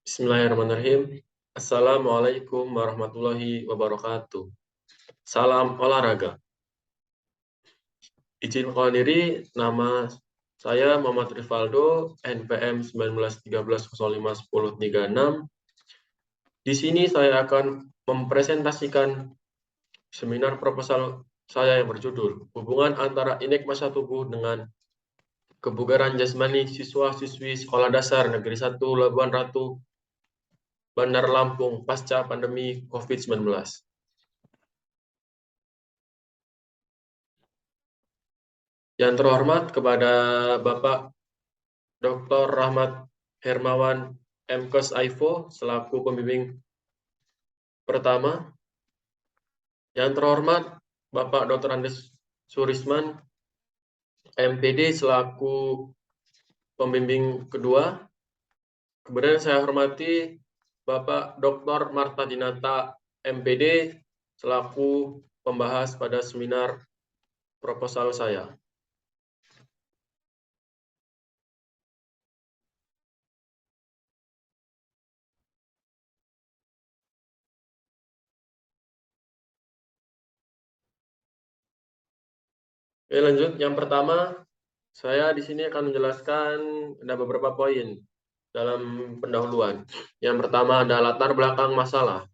Bismillahirrahmanirrahim. Assalamualaikum warahmatullahi wabarakatuh. Salam olahraga. Izin mengenalkan diri, nama saya Muhammad Rivaldo, NPM 1913051036. Di sini saya akan mempresentasikan seminar proposal saya yang berjudul Hubungan antara indeks massa tubuh dengan kebugaran jasmani siswa-siswi Sekolah Dasar Negeri 1 Labuan Ratu, Bandar Lampung pasca pandemi COVID-19. Yang terhormat kepada Bapak Dr. Rahmat Hermawan MKes AIFO selaku pembimbing pertama. Yang terhormat Bapak Dr. Andes Surisman MPD selaku pembimbing kedua. Kemudian saya hormati Bapak Dr. Marta Dinata MPD selaku pembahas pada seminar proposal saya. Oke, lanjut. Yang pertama, saya di sini akan menjelaskan ada beberapa poin dalam pendahuluan. Yang pertama ada latar belakang masalah,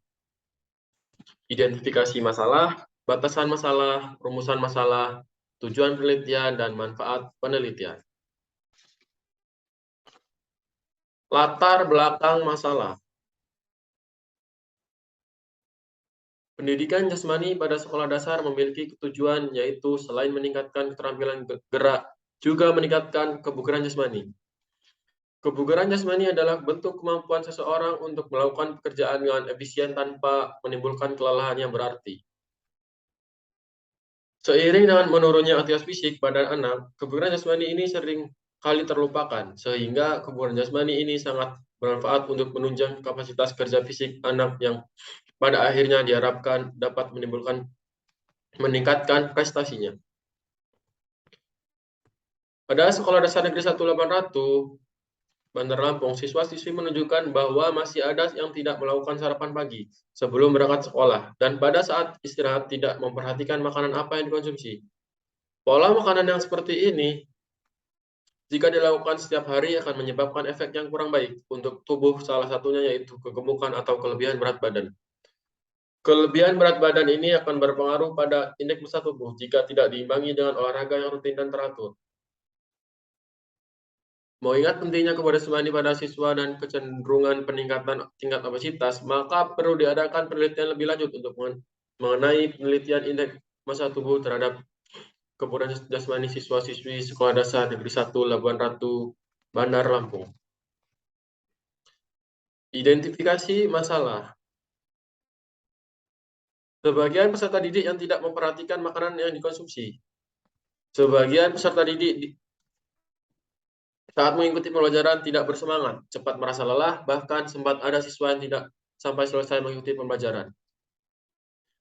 identifikasi masalah, batasan masalah, rumusan masalah, tujuan penelitian, dan manfaat penelitian. Latar belakang masalah. Pendidikan jasmani pada sekolah dasar memiliki tujuan yaitu selain meningkatkan keterampilan gerak, juga meningkatkan kebugaran jasmani. Kebugaran jasmani adalah bentuk kemampuan seseorang untuk melakukan pekerjaan dengan efisien tanpa menimbulkan kelelahan yang berarti. Seiring dengan menurunnya aktivitas fisik badan anak, kebugaran jasmani ini sering kali terlupakan, sehingga kebugaran jasmani ini sangat bermanfaat untuk menunjang kapasitas kerja fisik anak yang pada akhirnya diharapkan dapat meningkatkan prestasinya. Pada Sekolah Dasar Negeri 1 Labuan Ratu, Bandar Lampung, siswa-siswi menunjukkan bahwa masih ada yang tidak melakukan sarapan pagi sebelum berangkat sekolah, dan pada saat istirahat tidak memperhatikan makanan apa yang dikonsumsi. Pola makanan yang seperti ini, jika dilakukan setiap hari, akan menyebabkan efek yang kurang baik untuk tubuh, salah satunya yaitu kegemukan atau kelebihan berat badan. Kelebihan berat badan ini akan berpengaruh pada indeks massa tubuh jika tidak diimbangi dengan olahraga yang rutin dan teratur. Mengingat pentingnya kebugaran jasmani pada siswa dan kecenderungan peningkatan tingkat obesitas, maka perlu diadakan penelitian lebih lanjut untuk mengenai penelitian indeks massa tubuh terhadap kebugaran jasmani siswa-siswi Sekolah Dasar Negeri 1 Labuan Ratu, Bandar Lampung. Identifikasi masalah. Sebagian peserta didik yang tidak memperhatikan makanan yang dikonsumsi. Sebagian peserta didik saat mengikuti pembelajaran tidak bersemangat, cepat merasa lelah, bahkan sempat ada siswa yang tidak sampai selesai mengikuti pembelajaran.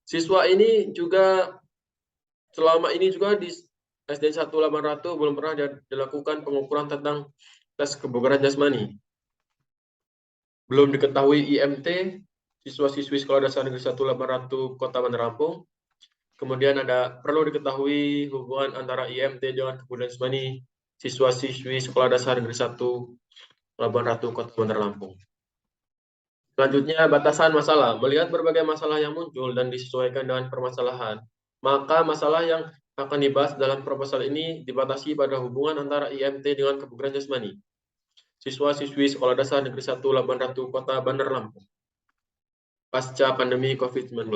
Siswa ini juga selama ini juga di SD 1 Labuan Ratu belum pernah dilakukan pengukuran tentang tes kebugaran jasmani. Belum diketahui IMT siswa-siswi Sekolah Dasar Negeri 1 Labuan Ratu Kota Bandar Lampung. Kemudian perlu diketahui hubungan antara IMT dengan kebugaran jasmani siswa-siswi Sekolah Dasar Negeri 1 Labuan Ratu Kota Bandar Lampung. Selanjutnya, batasan masalah. Melihat berbagai masalah yang muncul dan disesuaikan dengan permasalahan, maka masalah yang akan dibahas dalam proposal ini dibatasi pada hubungan antara IMT dengan kebugaran jasmani siswa-siswi Sekolah Dasar Negeri 1 Labuan Ratu Kota Bandar Lampung pasca pandemi COVID-19.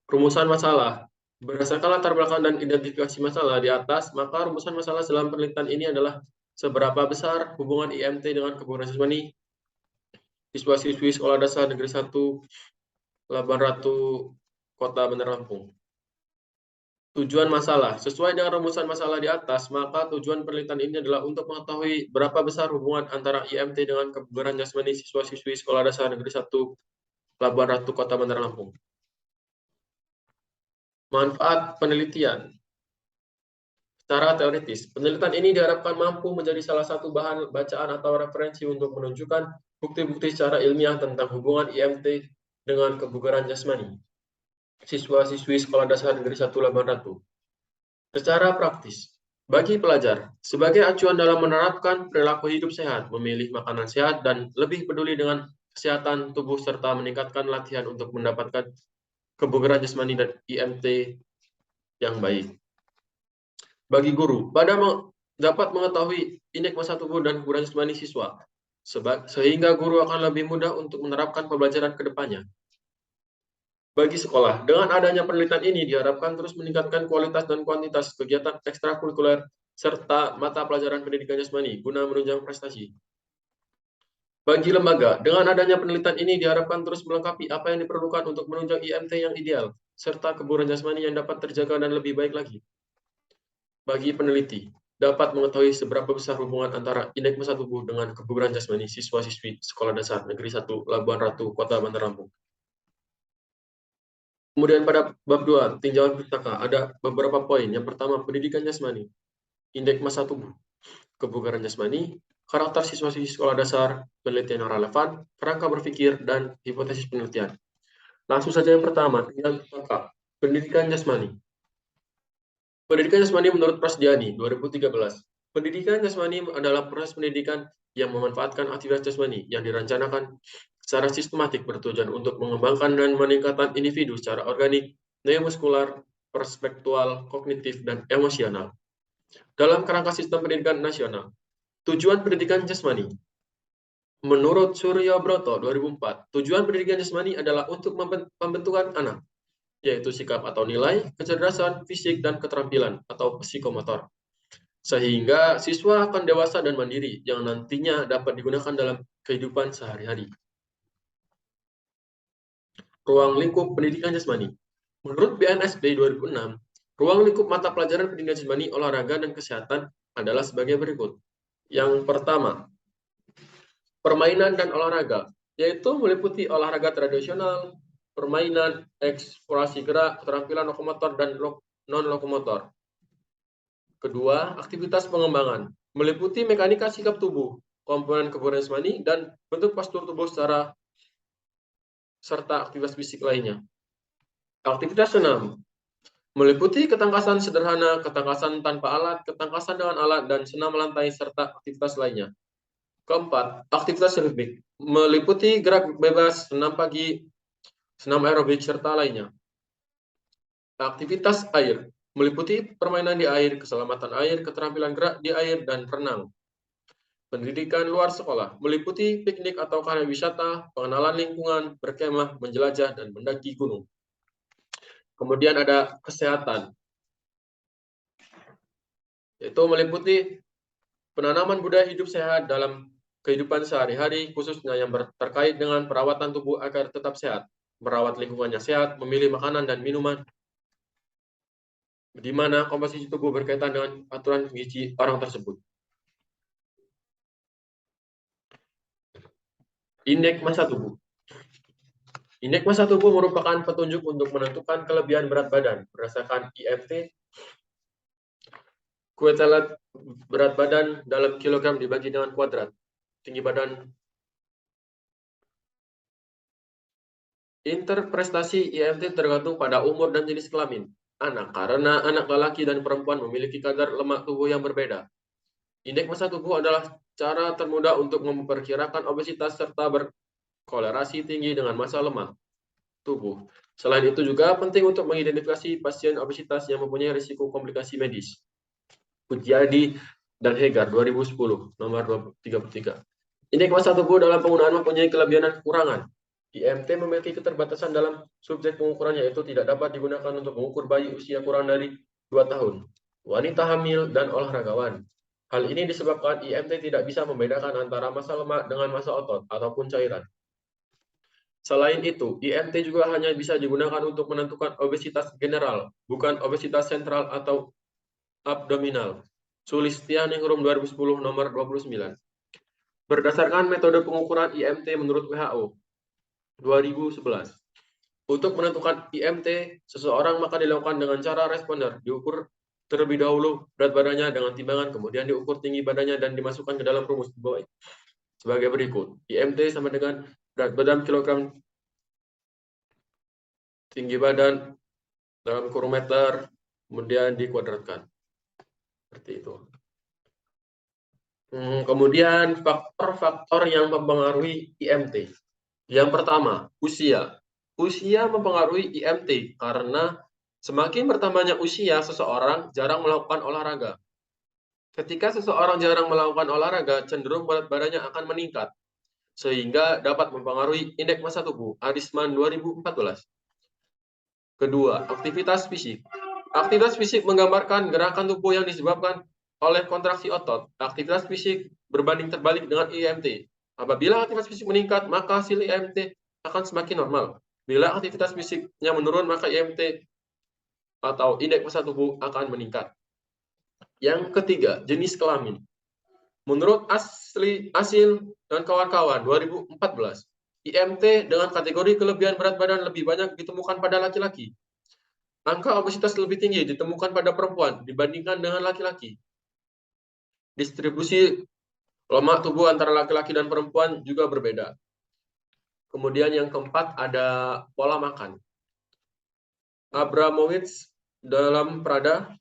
Rumusan masalah. Berdasarkan latar belakang dan identifikasi masalah di atas, maka rumusan masalah dalam penelitian ini adalah seberapa besar hubungan IMT dengan kebugaran jasmani siswa-siswi Sekolah Dasar Negeri 1 Labuan Ratu Kota Bandar Lampung. Tujuan masalah. Sesuai dengan rumusan masalah di atas, maka tujuan penelitian ini adalah untuk mengetahui berapa besar hubungan antara IMT dengan kebugaran jasmani siswa-siswi Sekolah Dasar Negeri 1 Labuan Ratu Kota Bandar Lampung. Manfaat penelitian. Cara teoritis, penelitian ini diharapkan mampu menjadi salah satu bahan bacaan atau referensi untuk menunjukkan bukti-bukti secara ilmiah tentang hubungan IMT dengan kebugaran jasmani siswa-siswi Sekolah Dasar Negeri 1 Labuan Ratu. Secara praktis, bagi pelajar, sebagai acuan dalam menerapkan perilaku hidup sehat, memilih makanan sehat, dan lebih peduli dengan kesehatan tubuh serta meningkatkan latihan untuk mendapatkan kebugaran jasmani dan IMT yang baik. Bagi guru, dapat mengetahui indeks massa tubuh dan kebugaran jasmani siswa, sehingga guru akan lebih mudah untuk menerapkan pembelajaran ke depannya. Bagi sekolah, dengan adanya penelitian ini diharapkan terus meningkatkan kualitas dan kuantitas kegiatan ekstrakurikuler serta mata pelajaran pendidikan jasmani guna menunjang prestasi. Bagi lembaga, dengan adanya penelitian ini diharapkan terus melengkapi apa yang diperlukan untuk menunjang IMT yang ideal, serta kebugaran jasmani yang dapat terjaga dan lebih baik lagi. Bagi peneliti, dapat mengetahui seberapa besar hubungan antara indeks massa tubuh dengan kebugaran jasmani siswa-siswi Sekolah Dasar Negeri 1 Labuan Ratu, Kota Bandar Lampung. Kemudian pada bab 2, tinjauan pustaka, ada beberapa poin. Yang pertama, pendidikan jasmani, indeks massa tubuh, kebugaran jasmani, karakter siswa-siswi Sekolah Dasar, penelitian yang relevan, kerangka berpikir, dan hipotesis penelitian. Langsung saja yang pertama, tinjauan pustaka, pendidikan jasmani. Pendidikan jasmani menurut Prasdiani, 2013. Pendidikan jasmani adalah proses pendidikan yang memanfaatkan aktivitas jasmani yang direncanakan secara sistematik bertujuan untuk mengembangkan dan meningkatkan individu secara organik, neuromuskular, perspektual, kognitif, dan emosional. Dalam kerangka sistem pendidikan nasional, tujuan pendidikan jasmani. Menurut Suryo Broto, 2004, tujuan pendidikan jasmani adalah untuk pembentukan anak, yaitu sikap atau nilai, kecerdasan, fisik, dan keterampilan atau psikomotor. Sehingga siswa akan dewasa dan mandiri yang nantinya dapat digunakan dalam kehidupan sehari-hari. Ruang lingkup pendidikan jasmani. Menurut BNSB 2006, ruang lingkup mata pelajaran pendidikan jasmani, olahraga, dan kesehatan adalah sebagai berikut. Yang pertama, permainan dan olahraga, yaitu meliputi olahraga tradisional, permainan, eksplorasi gerak, keterampilan lokomotor, dan non-lokomotor. Kedua, aktivitas pengembangan, meliputi mekanika sikap tubuh, komponen kebugaran jasmani, dan bentuk postur tubuh serta aktivitas fisik lainnya. Aktivitas senam, meliputi ketangkasan sederhana, ketangkasan tanpa alat, ketangkasan dengan alat, dan senam lantai, serta aktivitas lainnya. Keempat, aktivitas ritmik, meliputi gerak bebas, senam pagi, senam aerobik, serta lainnya. Aktivitas air, meliputi permainan di air, keselamatan air, keterampilan gerak di air, dan renang. Pendidikan luar sekolah, meliputi piknik atau karya wisata, pengenalan lingkungan, berkemah, menjelajah, dan mendaki gunung. Kemudian ada kesehatan, yaitu meliputi penanaman budaya hidup sehat dalam kehidupan sehari-hari, khususnya yang terkait dengan perawatan tubuh agar tetap sehat, merawat lingkungannya sehat, memilih makanan dan minuman, di mana komposisi tubuh berkaitan dengan aturan gizi orang tersebut. Indeks massa tubuh. Indeks massa tubuh merupakan petunjuk untuk menentukan kelebihan berat badan berdasarkan IMT, kuartilet berat badan dalam kilogram dibagi dengan kuadrat tinggi badan. Interprestasi IMT tergantung pada umur dan jenis kelamin anak, karena anak lelaki dan perempuan memiliki kadar lemak tubuh yang berbeda. Indeks massa tubuh adalah cara termudah untuk memperkirakan obesitas serta berkorelasi tinggi dengan massa lemak tubuh. Selain itu juga penting untuk mengidentifikasi pasien obesitas yang mempunyai risiko komplikasi medis. Pujiadi dan Hegar 2010 nomor 33. Indeks massa tubuh dalam penggunaan mempunyai kelebihan dan kekurangan. IMT memiliki keterbatasan dalam subjek pengukurannya, yaitu tidak dapat digunakan untuk mengukur bayi usia kurang dari 2 tahun, wanita hamil, dan olahragawan. Hal ini disebabkan IMT tidak bisa membedakan antara massa lemak dengan massa otot ataupun cairan. Selain itu, IMT juga hanya bisa digunakan untuk menentukan obesitas general, bukan obesitas sentral atau abdominal. Sulistianingrum 2010 nomor 29. Berdasarkan metode pengukuran IMT menurut WHO 2011. Untuk menentukan IMT seseorang maka dilakukan dengan cara responder, diukur terlebih dahulu berat badannya dengan timbangan, kemudian diukur tinggi badannya dan dimasukkan ke dalam rumus di bawah sebagai berikut. IMT sama dengan berat badan kilogram, tinggi badan dalam kurung meter, kemudian dikuadratkan. Seperti itu. Kemudian faktor-faktor yang mempengaruhi IMT. Yang pertama, usia. Usia mempengaruhi IMT karena semakin bertambahnya usia seseorang jarang melakukan olahraga. Ketika seseorang jarang melakukan olahraga, cenderung berat badannya akan meningkat, sehingga dapat mempengaruhi indeks massa tubuh, Arisman 2014. Kedua, aktivitas fisik. Aktivitas fisik menggambarkan gerakan tubuh yang disebabkan oleh kontraksi otot. Aktivitas fisik berbanding terbalik dengan IMT. Apabila aktivitas fisik meningkat, maka hasil IMT akan semakin normal. Bila aktivitas fisiknya menurun, maka IMT atau indeks massa tubuh akan meningkat. Yang ketiga, jenis kelamin. Menurut Asil dan kawan-kawan 2014, IMT dengan kategori kelebihan berat badan lebih banyak ditemukan pada laki-laki. Angka obesitas lebih tinggi ditemukan pada perempuan dibandingkan dengan laki-laki. Distribusi lemak tubuh antara laki-laki dan perempuan juga berbeda. Kemudian yang keempat ada pola makan. Abramowitz dalam Prada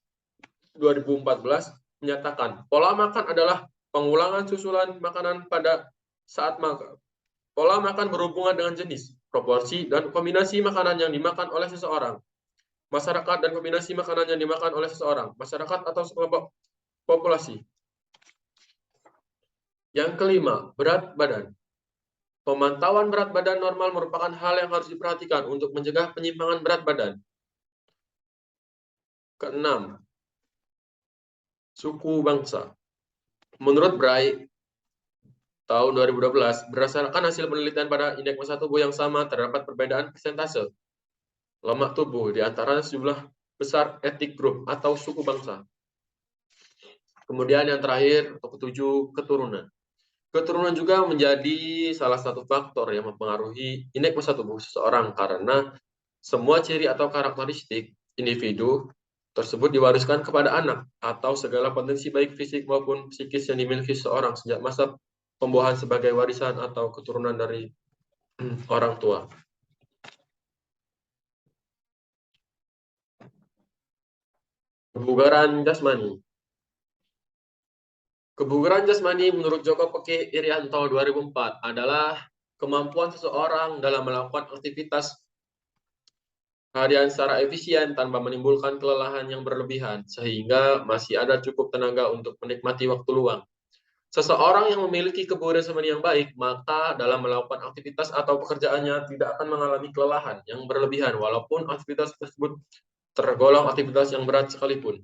2014 menyatakan pola makan adalah pengulangan susulan makanan pada saat makan. Pola makan berhubungan dengan jenis, proporsi, dan kombinasi makanan yang dimakan oleh seseorang. Masyarakat dan kombinasi makanan yang dimakan oleh seseorang, masyarakat atau sekelompok populasi. Yang kelima, berat badan. Pemantauan berat badan normal merupakan hal yang harus diperhatikan untuk mencegah penyimpangan berat badan. Keenam, suku bangsa. Menurut Bray, tahun 2012, berdasarkan hasil penelitian pada indeks massa tubuh yang sama, terdapat perbedaan persentase lemak tubuh di antara sejumlah besar ethnic group atau suku bangsa. Kemudian yang terakhir, ketujuh, keturunan. Keturunan juga menjadi salah satu faktor yang mempengaruhi indeks massa tubuh seseorang karena semua ciri atau karakteristik individu tersebut diwariskan kepada anak atau segala potensi baik fisik maupun psikis yang dimiliki seseorang sejak masa pembuahan sebagai warisan atau keturunan dari orang tua. Kebugaran jasmani. Kebugaran jasmani menurut Joko Peke Irianto 2004 adalah kemampuan seseorang dalam melakukan aktivitas harian secara efisien tanpa menimbulkan kelelahan yang berlebihan, sehingga masih ada cukup tenaga untuk menikmati waktu luang. Seseorang yang memiliki kebugaran jasmani yang baik, maka dalam melakukan aktivitas atau pekerjaannya tidak akan mengalami kelelahan yang berlebihan, walaupun aktivitas tersebut tergolong aktivitas yang berat sekalipun.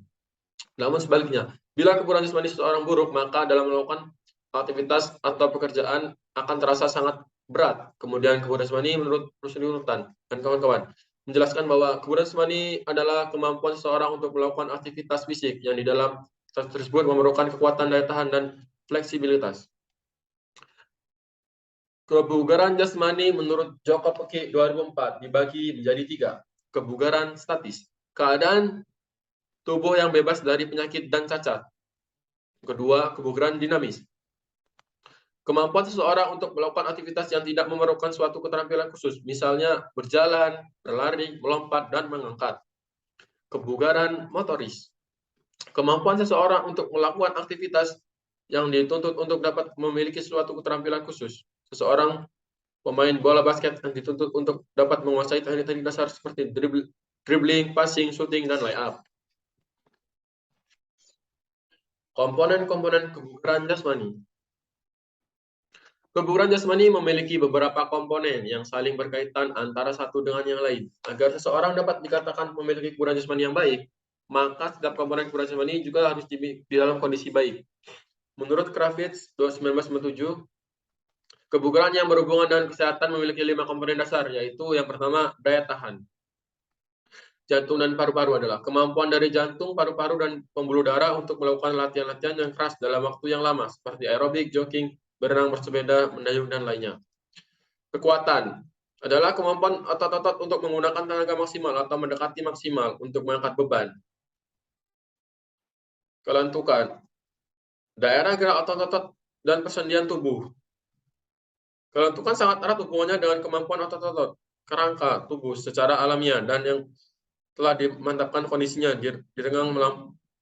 Namun sebaliknya, bila kebugaran jasmani seseorang buruk, maka dalam melakukan aktivitas atau pekerjaan akan terasa sangat berat. Kemudian kebugaran jasmani menurut Rusdi dan kawan-kawan menjelaskan bahwa kebugaran jasmani adalah kemampuan seseorang untuk melakukan aktivitas fisik yang di dalam tersebut memerlukan kekuatan daya tahan dan fleksibilitas. Kebugaran jasmani menurut Joko Peke 2004 dibagi menjadi 3. Kebugaran statis, keadaan tubuh yang bebas dari penyakit dan cacat. Kedua, kebugaran dinamis, kemampuan seseorang untuk melakukan aktivitas yang tidak memerlukan suatu keterampilan khusus, misalnya berjalan, berlari, melompat, dan mengangkat. Kebugaran motoris, kemampuan seseorang untuk melakukan aktivitas yang dituntut untuk dapat memiliki suatu keterampilan khusus. Seseorang pemain bola basket yang dituntut untuk dapat menguasai teknik-teknik dasar seperti dribbling, passing, shooting, dan layup. Komponen-komponen kebugaran jasmani. Kebugaran jasmani memiliki beberapa komponen yang saling berkaitan antara satu dengan yang lain. Agar seseorang dapat dikatakan memiliki kebugaran jasmani yang baik, maka setiap komponen kebugaran jasmani juga harus di dalam kondisi baik. Menurut Kravitz 1997, kebugaran yang berhubungan dengan kesehatan memiliki 5 komponen dasar, yaitu yang pertama, daya tahan. Jantung dan paru-paru adalah kemampuan dari jantung, paru-paru, dan pembuluh darah untuk melakukan latihan-latihan yang keras dalam waktu yang lama, seperti aerobik, jogging, berenang, bersepeda, mendayung, dan lainnya. Kekuatan adalah kemampuan otot-otot untuk menggunakan tenaga maksimal atau mendekati maksimal untuk mengangkat beban. kelentukan, daerah gerak otot-otot, dan persendian tubuh. Kelentukan sangat erat hubungannya dengan kemampuan otot-otot, kerangka tubuh secara alamiah, dan yang telah dimantapkan kondisinya direnggang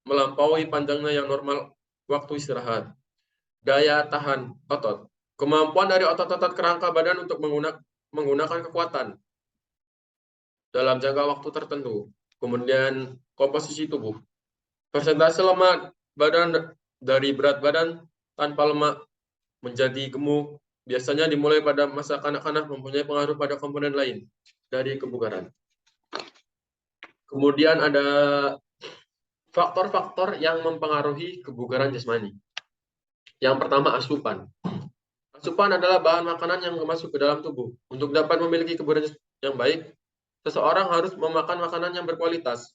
melampaui panjangnya yang normal waktu istirahat. Daya tahan otot, kemampuan dari otot-otot kerangka badan untuk menggunakan kekuatan dalam jangka waktu tertentu. Kemudian komposisi tubuh, persentase lemak badan dari berat badan tanpa lemak menjadi gemuk biasanya dimulai pada masa kanak-kanak, mempunyai pengaruh pada komponen lain dari kebugaran. Kemudian ada faktor-faktor yang mempengaruhi kebugaran jasmani. Yang pertama, asupan. Asupan adalah bahan makanan yang masuk ke dalam tubuh. Untuk dapat memiliki kebugaran yang baik, seseorang harus memakan makanan yang berkualitas.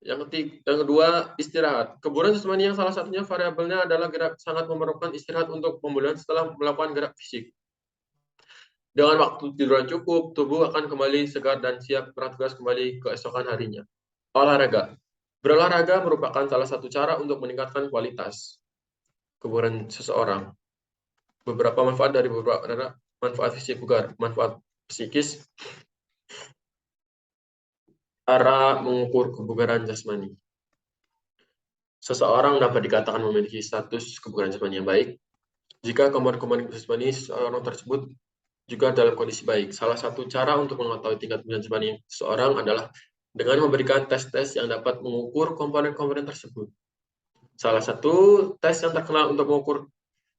Yang kedua, istirahat. Kebugaran jasmani yang salah satunya variabelnya adalah gerak sangat memerlukan istirahat untuk pemulihan setelah melakukan gerak fisik. Dengan waktu tidur yang cukup, tubuh akan kembali segar dan siap beraktivitas kembali keesokan harinya. Olahraga. Berolahraga merupakan salah satu cara untuk meningkatkan kualitas kebugaran seseorang. Beberapa manfaat dari beberapa adalah manfaat fisik bugar, manfaat psikis, cara mengukur kebugaran jasmani. Seseorang dapat dikatakan memiliki status kebugaran jasmani yang baik jika komponen-komponen jasmani seseorang tersebut juga dalam kondisi baik. Salah satu cara untuk mengetahui tingkat kebugaran jasmani seseorang adalah dengan memberikan tes-tes yang dapat mengukur komponen-komponen tersebut. Salah satu tes yang terkenal untuk mengukur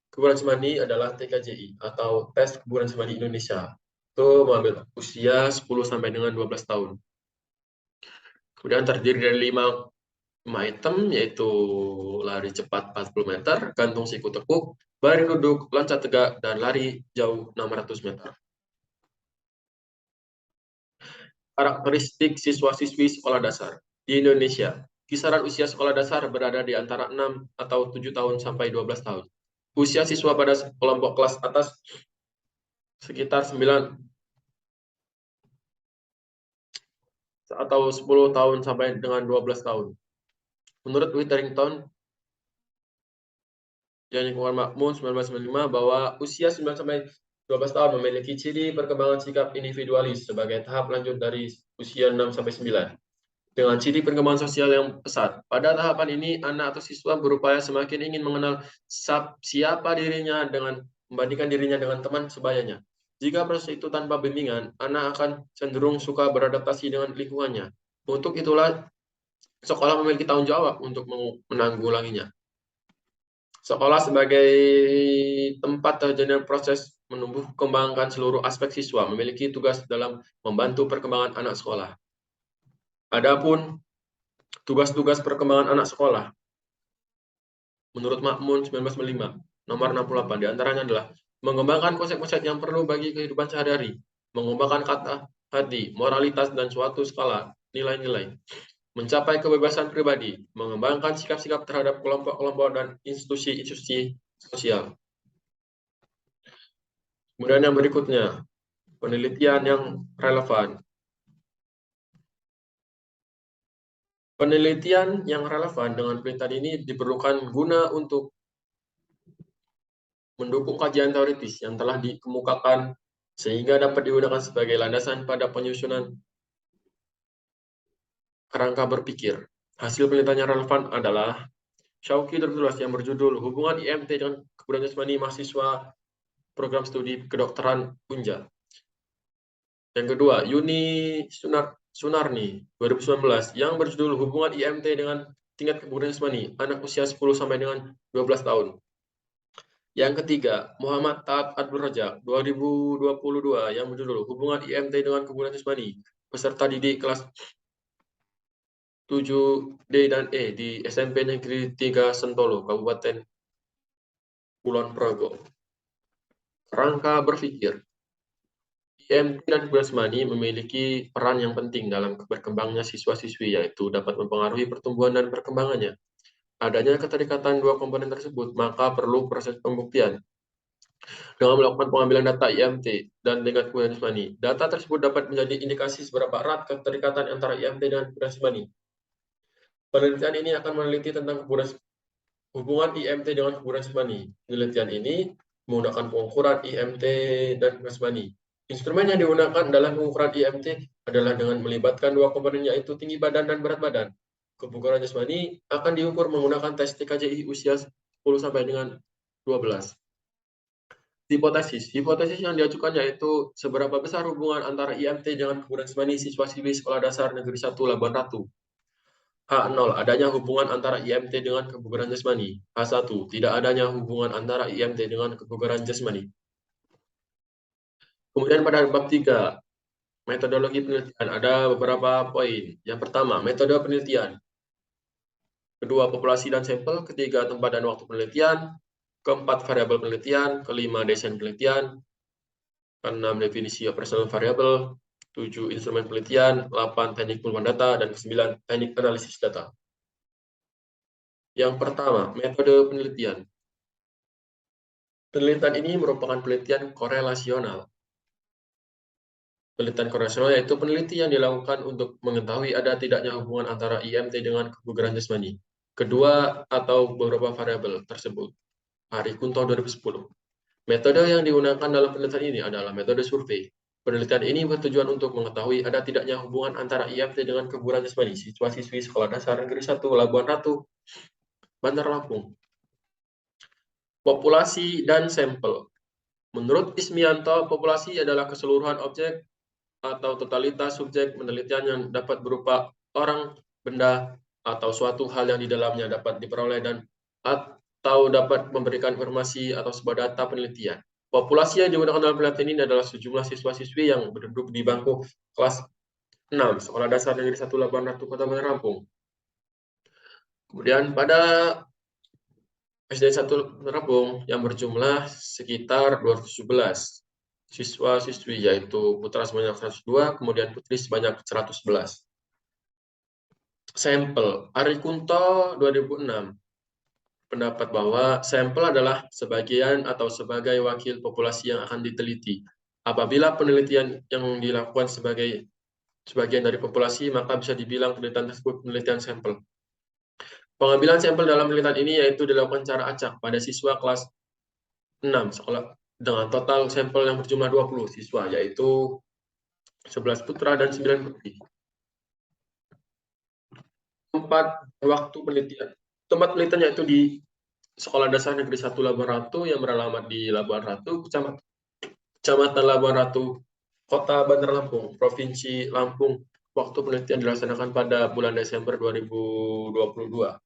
kebugaran jasmani adalah TKJI atau tes kebugaran jasmani Indonesia. Itu mengambil usia 10 sampai dengan 12 tahun. Kemudian terdiri dari 5 item, yaitu lari cepat 40 meter, gantung siku tekuk, baring duduk, loncat tegak, dan lari jauh 600 meter. Karakteristik siswa-siswi sekolah dasar di Indonesia. Kisaran usia sekolah dasar berada di antara 6 atau 7 tahun sampai 12 tahun. Usia siswa pada kelompok kelas atas sekitar 9 atau 10 tahun sampai dengan 12 tahun. Menurut Witherington dan lingkungan makmum 1995 bahwa usia 9 sampai 12 tahun memiliki ciri perkembangan sikap individualis sebagai tahap lanjut dari usia 6 sampai 9. Dengan ciri perkembangan sosial yang pesat. Pada tahapan ini, anak atau siswa berupaya semakin ingin mengenal siapa dirinya dengan membandingkan dirinya dengan teman sebayanya. Jika proses itu tanpa bimbingan, anak akan cenderung suka beradaptasi dengan lingkungannya. Untuk itulah, sekolah memiliki tanggung jawab untuk menanggulanginya. Sekolah sebagai tempat terjadinya proses menumbuh kembangkan seluruh aspek siswa, memiliki tugas dalam membantu perkembangan anak sekolah. Adapun tugas-tugas perkembangan anak sekolah menurut Makmun 1995 nomor 68 diantaranya adalah mengembangkan konsep-konsep yang perlu bagi kehidupan sehari-hari, mengembangkan kata hati, moralitas dan suatu skala nilai-nilai, mencapai kebebasan pribadi, mengembangkan sikap-sikap terhadap kelompok-kelompok dan institusi-institusi sosial. Kemudian yang berikutnya, penelitian yang relevan. Penelitian yang relevan dengan penelitian ini diperlukan guna untuk mendukung kajian teoritis yang telah dikemukakan sehingga dapat digunakan sebagai landasan pada penyusunan kerangka berpikir. Hasil penelitian yang relevan adalah Syauqi 2012 yang berjudul Hubungan IMT dengan Kebugaran Jasmani Mahasiswa Program Studi Kedokteran Unja. Yang kedua, Yuni Sunarni 2019 yang berjudul Hubungan IMT dengan Tingkat Kebugaran Jasmani Anak Usia 10 sampai dengan 12 tahun. Yang ketiga, Muhammad Taat Abdul Razak 2022 yang berjudul Hubungan IMT dengan Kebugaran Jasmani Peserta Didik kelas 7D dan E di SMP Negeri 3 Sentolo, Kabupaten Kulon Progo. Kerangka berpikir. IMT dan kebugaran jasmani memiliki peran yang penting dalam berkembangnya siswa-siswi, yaitu dapat mempengaruhi pertumbuhan dan perkembangannya. Adanya keterikatan dua komponen tersebut, maka perlu proses pembuktian. Dengan melakukan pengambilan data IMT dan tingkat kebugaran jasmani, data tersebut dapat menjadi indikasi seberapa erat keterikatan antara IMT dan kebugaran jasmani. Penelitian ini akan meneliti tentang hubungan IMT dengan kebugaran jasmani. Penelitian ini menggunakan pengukuran IMT dan jasmani. Instrumen yang digunakan dalam pengukuran IMT adalah dengan melibatkan dua komponen, yaitu tinggi badan dan berat badan. Kebugaran jasmani akan diukur menggunakan tes TKJI usia 10 sampai dengan 12. Hipotesis yang diajukan yaitu seberapa besar hubungan antara IMT dengan kebugaran jasmani siswa-siswi Sekolah Dasar Negeri 1 Labuan Ratu. H0. Adanya hubungan antara IMT dengan kebugaran jasmani. H1. Tidak adanya hubungan antara IMT dengan kebugaran jasmani. Kemudian pada bab 3, metodologi penelitian, ada beberapa poin. Yang pertama, metode penelitian. Kedua, populasi dan sampel. Ketiga, tempat dan waktu penelitian. Keempat, variabel penelitian. Kelima, desain penelitian. Keenam, definisi operasional variabel. 7, instrumen penelitian. 8, teknik pengumpulan data. Dan 9, teknik analisis data. Yang pertama, metode penelitian. Penelitian ini merupakan penelitian korelasional. Penelitian korelasional yaitu penelitian yang dilakukan untuk mengetahui ada tidaknya hubungan antara IMT dengan kebugaran jasmani. Kedua atau beberapa variabel tersebut. Arikunto 2010. Metode yang digunakan dalam penelitian ini adalah metode survei. Penelitian ini bertujuan untuk mengetahui ada tidaknya hubungan antara IMT dengan kebugaran jasmani siswa-siswi Sekolah Dasar Negeri 1 Labuan Ratu, Bandar Lampung. Populasi dan sampel. Menurut Ismianto, populasi adalah keseluruhan objek atau totalitas subjek penelitian yang dapat berupa orang, benda, atau suatu hal yang di dalamnya dapat diperoleh dan atau dapat memberikan informasi atau sebuah data penelitian. Populasi yang digunakan dalam penelitian ini adalah sejumlah siswa-siswi yang berduduk di bangku kelas 6 Sekolah Dasar Negeri 1 Labuan Ratu, Kota Bandar Lampung. Kemudian pada SD 1 Bandar Lampung yang berjumlah sekitar 217 siswa-siswi, yaitu putra sebanyak 102, kemudian putri sebanyak 111. Sampel. Arikunto 2006 pendapat bahwa sampel adalah sebagian atau sebagai wakil populasi yang akan diteliti. Apabila penelitian yang dilakukan sebagai sebagian dari populasi, maka bisa dibilang penelitian tersebut penelitian sampel. Pengambilan sampel dalam penelitian ini yaitu dilakukan secara acak pada siswa kelas 6 sekolah dengan total sampel yang berjumlah 20 siswa, yaitu 11 putra dan 9 putri. Tempat waktu penelitian. Tempat penelitiannya itu di Sekolah Dasar Negeri 1 Labuan Ratu yang beralamat di Labuan Ratu, Kecamatan Labuan Ratu, Kota Bandar Lampung, Provinsi Lampung. Waktu penelitian dilaksanakan pada bulan Desember 2022.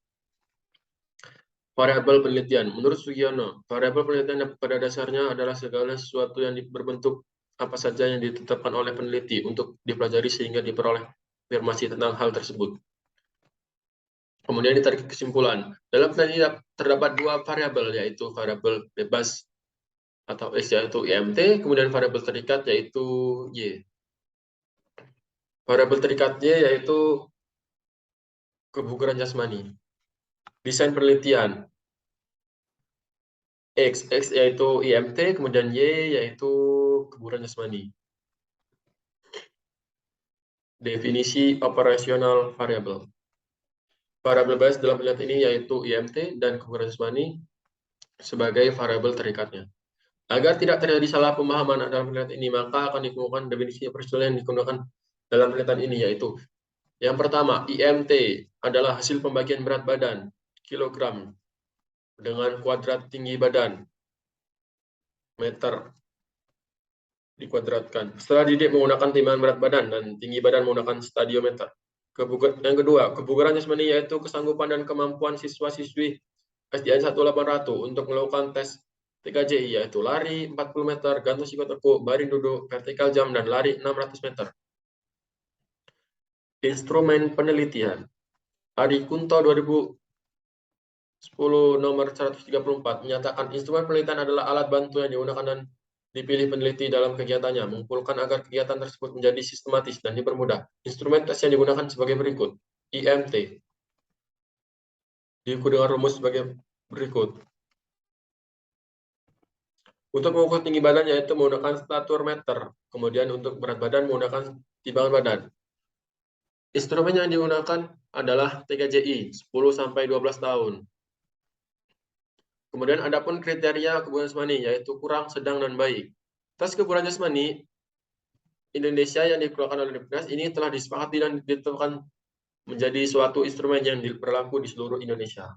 Variabel penelitian. Menurut Sugiono, variabel penelitian pada dasarnya adalah segala sesuatu yang berbentuk apa saja yang ditetapkan oleh peneliti untuk dipelajari sehingga diperoleh informasi tentang hal tersebut. Kemudian ditarik kesimpulan. Dalam penelitian terdapat dua variabel, yaitu variabel bebas atau X yaitu IMT, kemudian variabel terikat yaitu Y. Variabel terikat Y yaitu kebugaran jasmani. Desain penelitian. X yaitu IMT, kemudian Y yaitu kebugaran jasmani. Definisi operasional variabel. Variabel bebas dalam penelitian ini yaitu IMT dan kebugaran jasmani sebagai variabel terikatnya. Agar tidak terjadi salah pemahaman dalam penelitian ini, maka akan dikemukakan definisi operasional yang digunakan dalam penelitian ini, yaitu yang pertama, IMT adalah hasil pembagian berat badan kilogram dengan kuadrat tinggi badan meter dikuadratkan. Setelah didik menggunakan timbangan berat badan dan tinggi badan menggunakan stadiometer. Yang kedua, kebugaran jasmani yaitu kesanggupan dan kemampuan siswa-siswi SDN 1 Labuan Ratu untuk melakukan tes TKJI, yaitu lari 40 meter, gantung siku tekuk, baring duduk, vertikal jam, dan lari 600 meter. Instrumen penelitian. Arikunto 2010 nomor 134 menyatakan instrumen penelitian adalah alat bantu yang digunakan dan dipilih peneliti dalam kegiatannya, mengumpulkan agar kegiatan tersebut menjadi sistematis dan dipermudah. Instrumen tes yang digunakan sebagai berikut. IMT diukur dengan rumus sebagai berikut. Untuk mengukur tinggi badan yaitu menggunakan statur meter. Kemudian untuk berat badan menggunakan timbangan badan. Instrumen yang digunakan adalah TKJI 10-12 tahun. Kemudian adapun kriteria kebugaran jasmani yaitu kurang, sedang, dan baik. Tes kebugaran jasmani Indonesia yang dikeluarkan oleh Depnas ini telah disepakati dan ditetapkan menjadi suatu instrumen yang berlaku di seluruh Indonesia.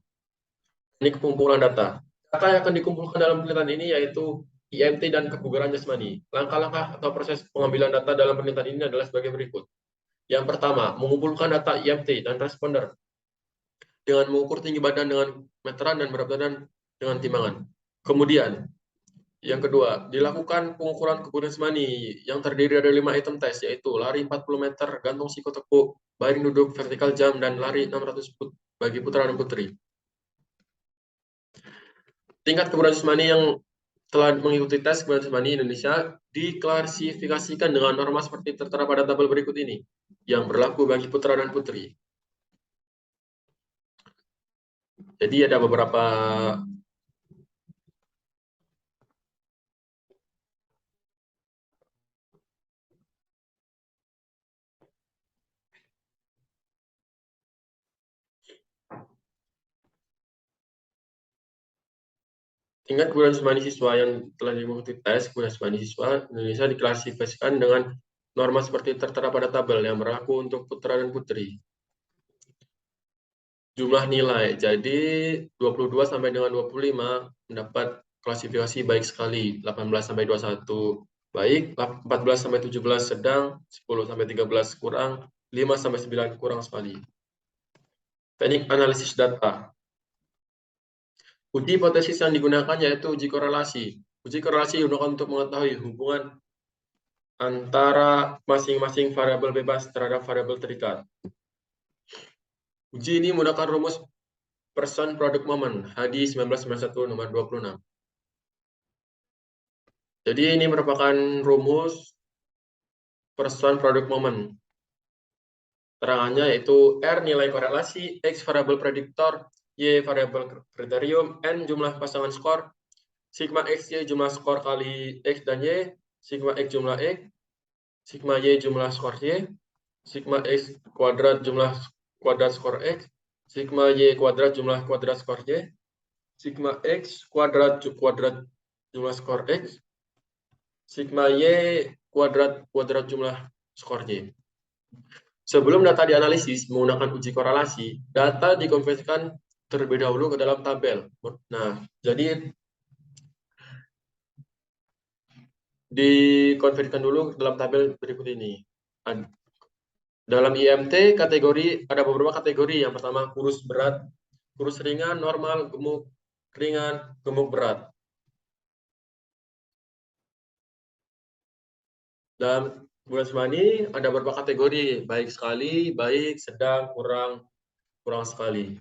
Ini pengumpulan data. Data yang akan dikumpulkan dalam penelitian ini yaitu IMT dan kebugaran jasmani. Langkah-langkah atau proses pengambilan data dalam penelitian ini adalah sebagai berikut. Yang pertama, mengumpulkan data IMT dan responder dengan mengukur tinggi badan dengan meteran dan berat badan dengan timbangan. Kemudian, yang kedua, dilakukan pengukuran kebugaran jasmani yang terdiri dari 5 item tes, yaitu lari 40 meter, gantung siku tekuk, baring duduk, vertikal jam, dan lari 600 foot bagi putra dan putri. Tingkat kebugaran jasmani yang telah mengikuti tes kebugaran jasmani Indonesia diklasifikasikan dengan norma seperti tertera pada tabel berikut ini, yang berlaku bagi putra dan putri. Jadi ada beberapa tingkat kebugaran jasmani siswa yang telah mengikuti tes kebugaran jasmani siswa Indonesia diklasifikasikan dengan norma seperti tertera pada tabel yang berlaku untuk putra dan putri. Jumlah nilai, jadi 22 sampai dengan 25 mendapat klasifikasi baik sekali, 18 sampai 21 baik, 14 sampai 17 sedang, 10 sampai 13 kurang, 5 sampai 9 kurang sekali. Teknik analisis data. Uji hipotesis yang digunakan yaitu uji korelasi. Uji korelasi digunakan untuk mengetahui hubungan antara masing-masing variabel bebas terhadap variabel terikat. Uji ini menggunakan rumus Person Product Moment, HADI 1991 nomor 26. Jadi ini merupakan rumus Person Product Moment. Terangannya yaitu R nilai korelasi, X variabel prediktor, Y variabel kriterium, N jumlah pasangan skor, sigma X Y jumlah skor kali X dan Y, sigma X jumlah X, sigma Y jumlah skor Y, sigma X kuadrat jumlah kuadrat skor X, sigma Y kuadrat jumlah kuadrat skor Y, sigma X kuadrat jumlah skor X, sigma Y kuadrat jumlah skor Y. Sebelum data dianalisis menggunakan uji korelasi, data dikonversikan terlebih dahulu ke dalam tabel. Nah, jadi dikonversikan dulu ke dalam tabel berikut ini. Dalam IMT kategori ada beberapa kategori. Yang pertama kurus berat, kurus ringan, normal, gemuk ringan, gemuk berat. Dalam kebugaran jasmani ada beberapa kategori, baik sekali, baik, sedang, kurang sekali.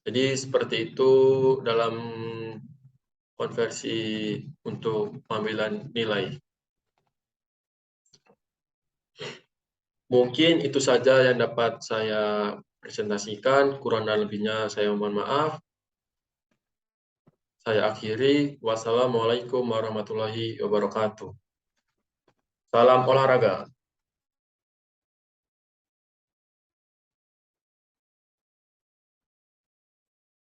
Jadi seperti itu dalam konversi untuk pengambilan nilai. Mungkin itu saja yang dapat saya presentasikan, kurang dan lebihnya saya mohon maaf. Saya akhiri. Wassalamualaikum warahmatullahi wabarakatuh. Salam olahraga.